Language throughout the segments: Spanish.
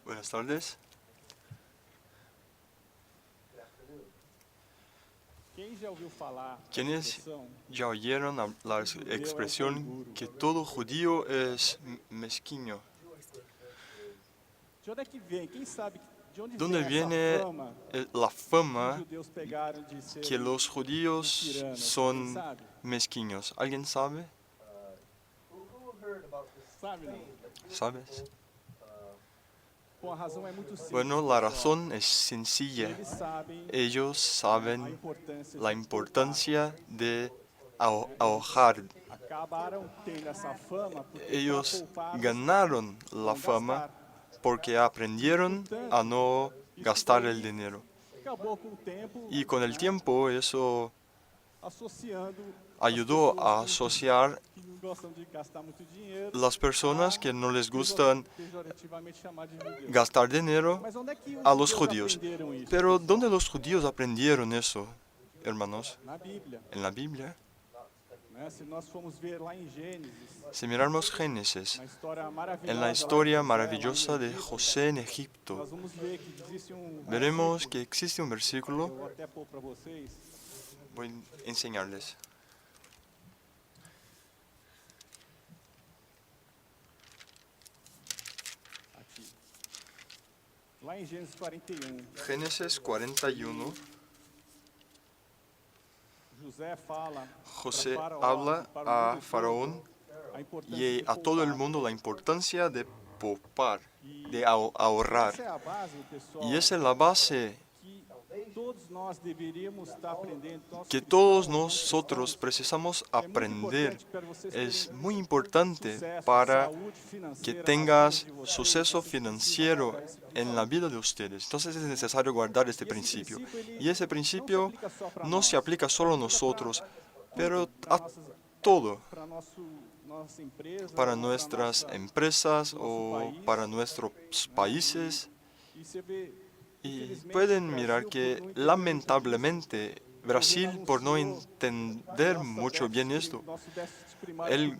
Buenas tardes. ¿Quiénes ya oyeron la expresión que todo judío es mezquino? ¿Dónde viene la fama que los judíos son mezquinos? ¿Alguien sabe? ¿Sabes? Bueno, la razón es sencilla. Ellos saben la importancia de ahorrar. Ellos ganaron la fama porque aprendieron a no gastar el dinero. Y con el tiempo eso ayudó a asociar las personas que no les gustan gastar dinero a los judíos. Pero ¿dónde los judíos aprendieron eso, hermanos? En la Biblia. Si miramos Génesis, en la historia maravillosa de José en Egipto, veremos que existe un versículo. Voy a enseñarles. Génesis 41. José habla a Faraón y a todo el mundo la importancia de poupar, de ahorrar. Y esa es la base que todos nosotros precisamos aprender. Es muy importante para que tengas suceso financiero en la vida de ustedes. Entonces es necesario guardar este principio. Y ese principio no se aplica solo a nosotros, pero a todo. Para nuestras empresas o para nuestros países. Y pueden mirar que lamentablemente Brasil, por no entender mucho bien esto, el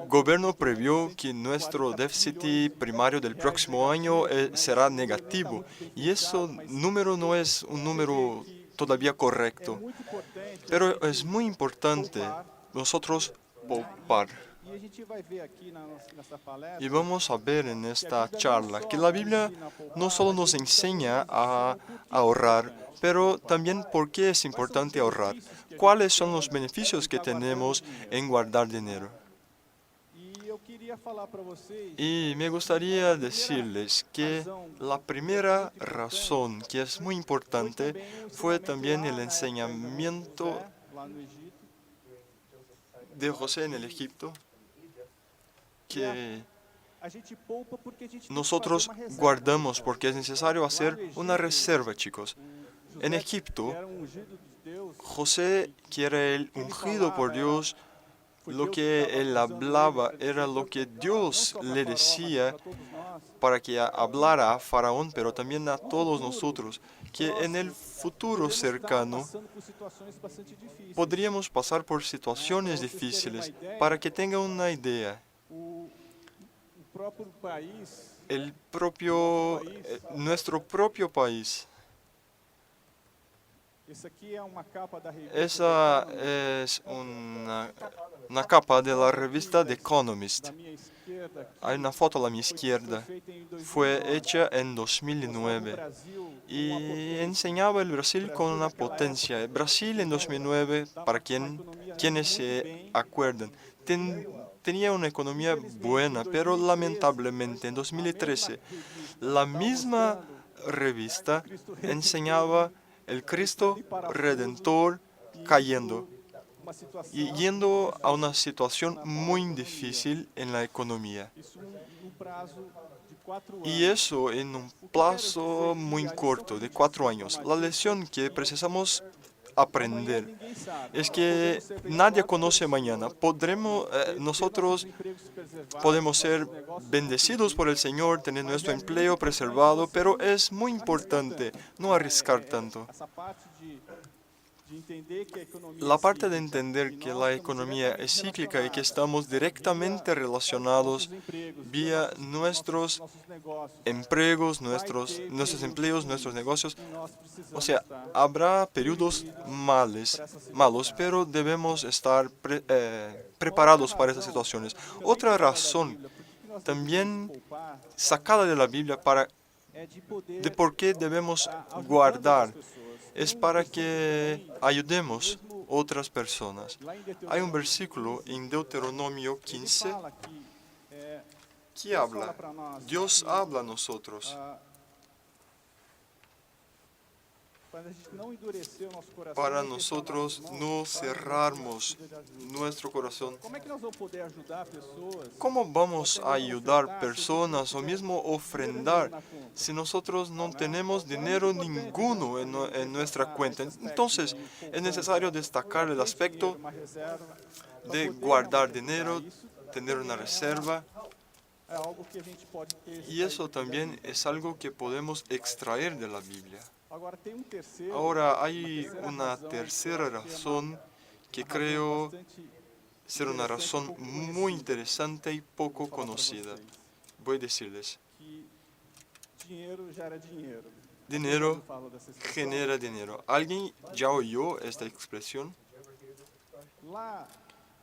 gobierno previó que nuestro déficit primario del próximo año será negativo. Y ese número no es un número todavía correcto. Pero es muy importante nosotros poupar. Y vamos a ver en esta charla que la Biblia no solo nos enseña a ahorrar, pero también por qué es importante ahorrar. ¿Cuáles son los beneficios que tenemos en guardar dinero? Y me gustaría decirles que la primera razón que es muy importante fue también el enseñamiento de José en el Egipto, que nosotros guardamos porque es necesario hacer una reserva, chicos. En Egipto, José, que era el ungido por Dios, lo que él hablaba era lo que Dios le decía para que hablara a Faraón, pero también a todos nosotros, que en el futuro cercano podríamos pasar por situaciones difíciles. Para que tengan una idea, nuestro propio país. Esa es una capa de la revista The Economist. Hay una foto a mi izquierda. Fue hecha en 2009 y enseñaba el Brasil con una potencia. Brasil en 2009, para quienes se acuerdan, tenía una economía buena, pero lamentablemente en 2013 la misma revista enseñaba el Cristo Redentor cayendo y yendo a una situación muy difícil en la economía. Y eso en un plazo muy corto, de 4 años. La lección que precisamos aprender es que nadie conoce mañana. Nosotros podemos ser bendecidos por el Señor, tener nuestro empleo preservado, pero es muy importante no arriesgar tanto. La parte de entender que la economía es cíclica y que estamos directamente relacionados vía nuestros empleos, nuestros negocios. O sea, habrá periodos malos, pero debemos estar preparados para esas situaciones. Otra razón, también sacada de la Biblia, de por qué debemos guardar, es para que ayudemos otras personas. Hay un versículo en Deuteronomio 15 que habla, Dios habla a nosotros para nosotros no cerrarnos nuestro corazón. ¿Cómo vamos a ayudar personas o mismo ofrendar si nosotros no tenemos dinero ninguno en nuestra cuenta? Entonces, es necesario destacar el aspecto de guardar dinero, tener una reserva. Y eso también es algo que podemos extraer de la Biblia. Ahora hay una tercera razón que creo ser una razón muy interesante y poco conocida. Voy a decirles, dinero genera dinero. ¿Alguien ya oyó esta expresión?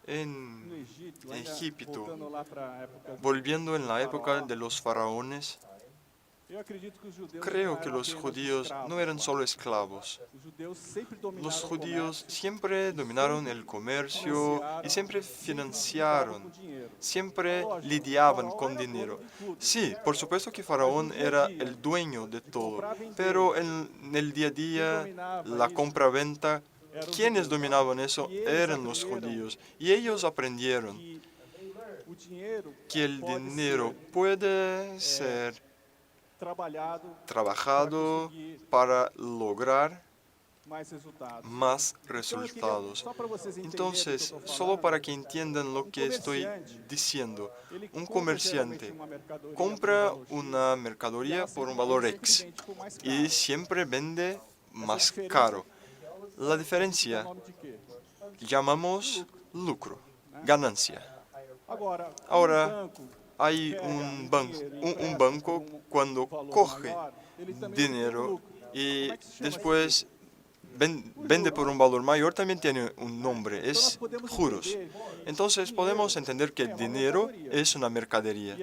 En Egipto, volviendo en la época de los faraones, creo que los judíos no eran solo esclavos. Los judíos siempre dominaron el comercio y siempre financiaron, siempre lidiaban con dinero. Sí, por supuesto que Faraón era el dueño de todo, pero en el día a día, la compra-venta, quienes dominaban eso eran los judíos. Y ellos aprendieron que el dinero puede ser trabajado para lograr más resultados. Entonces, solo para que entiendan lo que estoy diciendo, un comerciante compra una mercadería por un valor X y siempre vende más caro. La diferencia llamamos lucro, ganancia. Ahora, hay un banco cuando coge dinero y después vende por un valor mayor, también tiene un nombre, es juros. Entonces podemos entender que el dinero es una mercadería.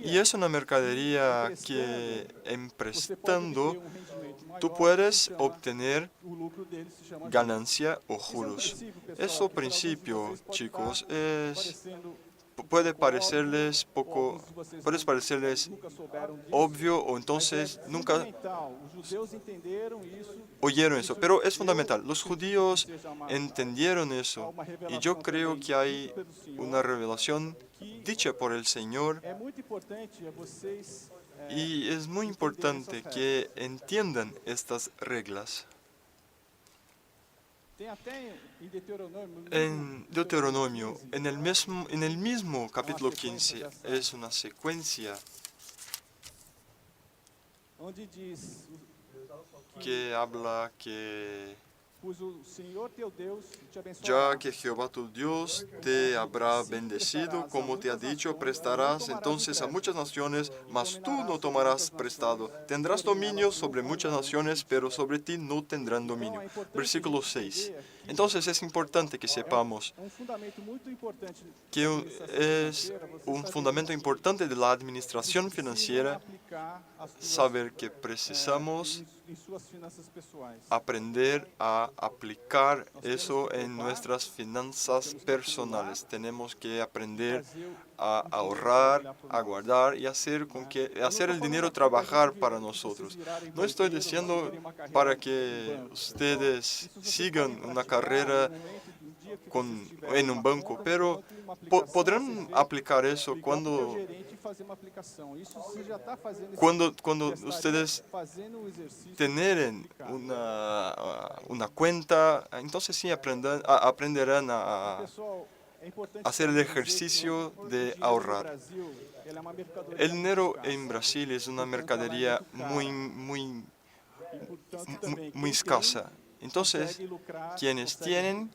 Y es una mercadería que emprestando tú puedes obtener ganancia o juros. Eso principio, chicos, puede parecerles obvio o entonces nunca oyeron eso, pero es fundamental. Los judíos entendieron eso y yo creo que hay una revelación dicha por el Señor y es muy importante que entiendan estas reglas. En Deuteronomio, en el mismo capítulo 15, es una secuencia que habla que ya que Jehová tu Dios te habrá bendecido, como te ha dicho, prestarás entonces a muchas naciones, mas tú no tomarás prestado. Tendrás dominio sobre muchas naciones, pero sobre ti no tendrán dominio. Versículo 6. Entonces es importante que sepamos que es un fundamento importante de la administración financiera saber que precisamos aprender a aplicar eso en nuestras finanzas personales. Tenemos que aprender a ahorrar, a guardar y hacer el dinero trabajar para nosotros. No estoy diciendo para que ustedes sigan una carrera en un banco, pero podrán aplicar eso cuando ustedes tienen una cuenta, entonces sí aprenderán a hacer el ejercicio de ahorrar. El dinero en Brasil es una mercadería muy escasa. Entonces, quienes tienen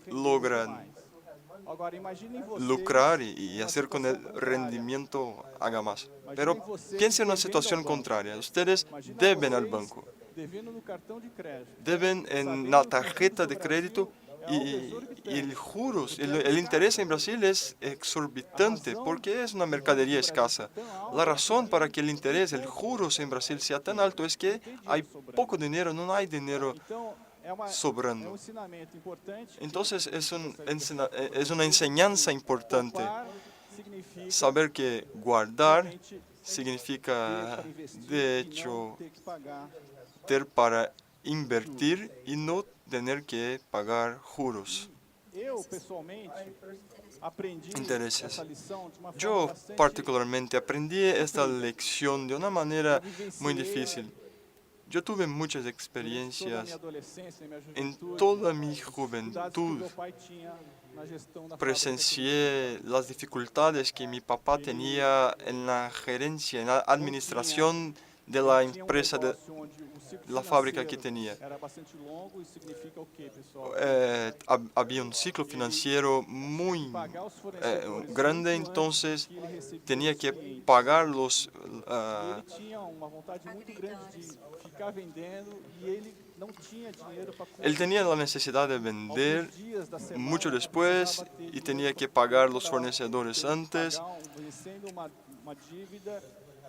logran lucrar y hacer con el rendimiento haga más. Pero piensen en una situación contraria. Ustedes deben al banco, deben en la tarjeta de crédito y el interés en Brasil es exorbitante porque es una mercadería escasa. La razón para que el interés, el juros en Brasil sea tan alto es que hay poco dinero, no hay dinero sobrando. Entonces es una enseñanza importante saber que guardar significa, de hecho, tener para invertir y no tener que pagar juros, intereses. Yo particularmente aprendí esta lección de una manera muy difícil. Yo tuve muchas experiencias en toda mi juventud. Presencié las dificultades que mi papá tenía en la gerencia, en la administración de la empresa, de la fábrica que tenía. Había un ciclo financiero muy grande, entonces tenía que pagar él tenía la necesidad de vender mucho después y tenía que pagar los fornecedores antes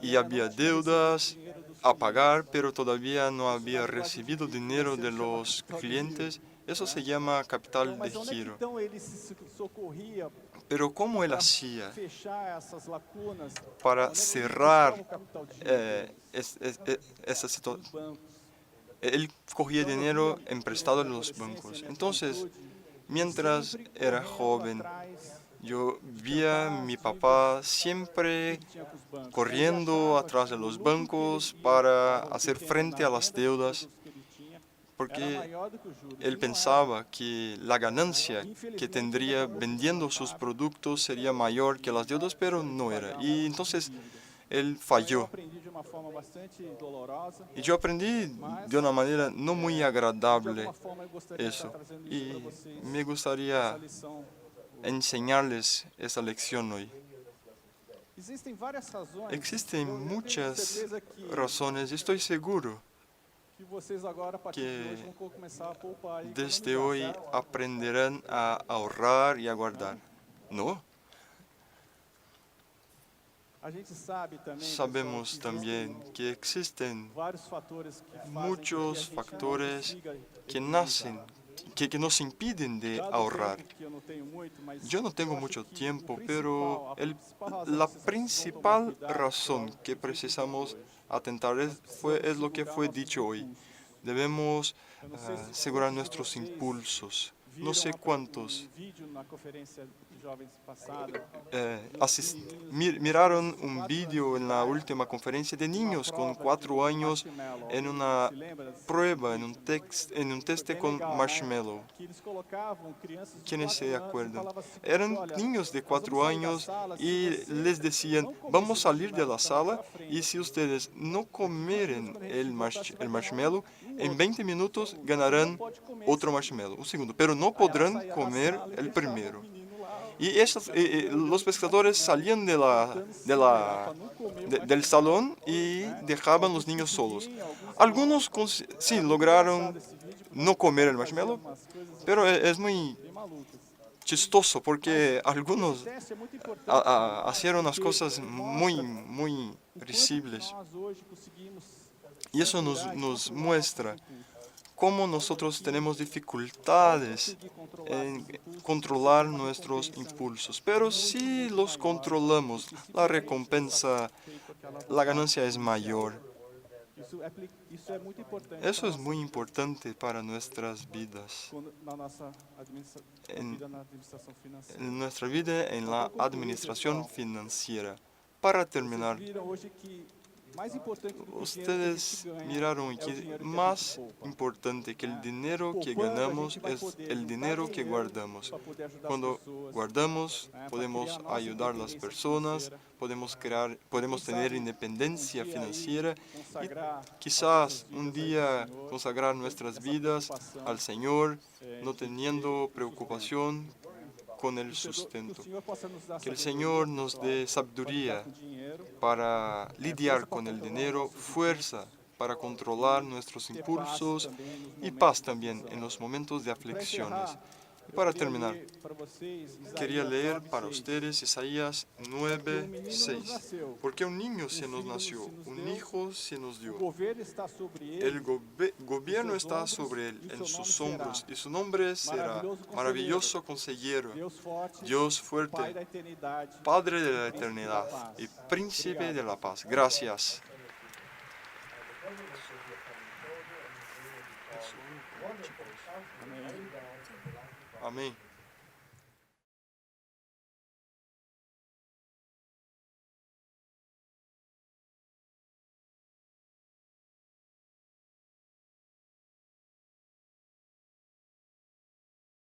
y había deudas a pagar, pero todavía no había recibido dinero de los clientes. Eso se llama capital de giro. Pero ¿cómo él hacía para cerrar esa situación? Él cogía dinero emprestado en los bancos. Entonces, mientras era joven, yo veía a mi papá siempre corriendo atrás de los bancos para hacer frente a las deudas, porque él pensaba que la ganancia que tendría vendiendo sus productos sería mayor que las deudas, pero no era. Y entonces él falló. Y yo aprendí de una manera no muy agradable eso. Y me gustaría enseñarles esa lección hoy. Existen muchas razones, estoy seguro, que desde hoy aprenderán a ahorrar y a guardar. ¿No? Sabemos también que existen muchos factores que nacen, que nos impiden de ahorrar. Yo no tengo mucho tiempo, pero la principal razón que precisamos atentar es lo que fue dicho hoy. Debemos asegurar nuestros impulsos. No sé cuántos miraron un vídeo en la última conferencia de niños con 4 años en una prueba, en un teste con marshmallow. ¿Quiénes se acuerdan? Eran niños de 4 años y les decían, vamos a salir de la sala y si ustedes no comeren el marshmallow, en 20 minutos ganarán otro marshmallow, un segundo, pero no podrán comer el primero. Y los pescadores salían del salón y dejaban los niños solos. Algunos sí lograron no comer el marshmallow, pero es muy chistoso porque algunos hacían unas cosas muy risibles. Y eso nos muestra cómo nosotros tenemos dificultades en controlar nuestros impulsos. Pero si los controlamos, la recompensa, la ganancia es mayor. Eso es muy importante para nuestras vidas, en, en nuestra vida en la administración financiera. Para terminar, ustedes miraron que más importante que el dinero que ganamos es el dinero que guardamos. Cuando guardamos, podemos ayudar a las personas, podemos tener independencia financiera y quizás un día consagrar nuestras vidas al Señor, no teniendo preocupación con el sustento. Que el Señor nos dé sabiduría para lidiar con el dinero, fuerza para controlar nuestros impulsos y paz también en los momentos de aflicciones. Para terminar, quería leer para ustedes Isaías 9:6. Porque un niño se nos nació, un hijo se nos dio. El gobierno está sobre él, en sus hombros, y su nombre será maravilloso consejero, Dios fuerte, Padre de la eternidad y príncipe de la paz. Gracias. Amén.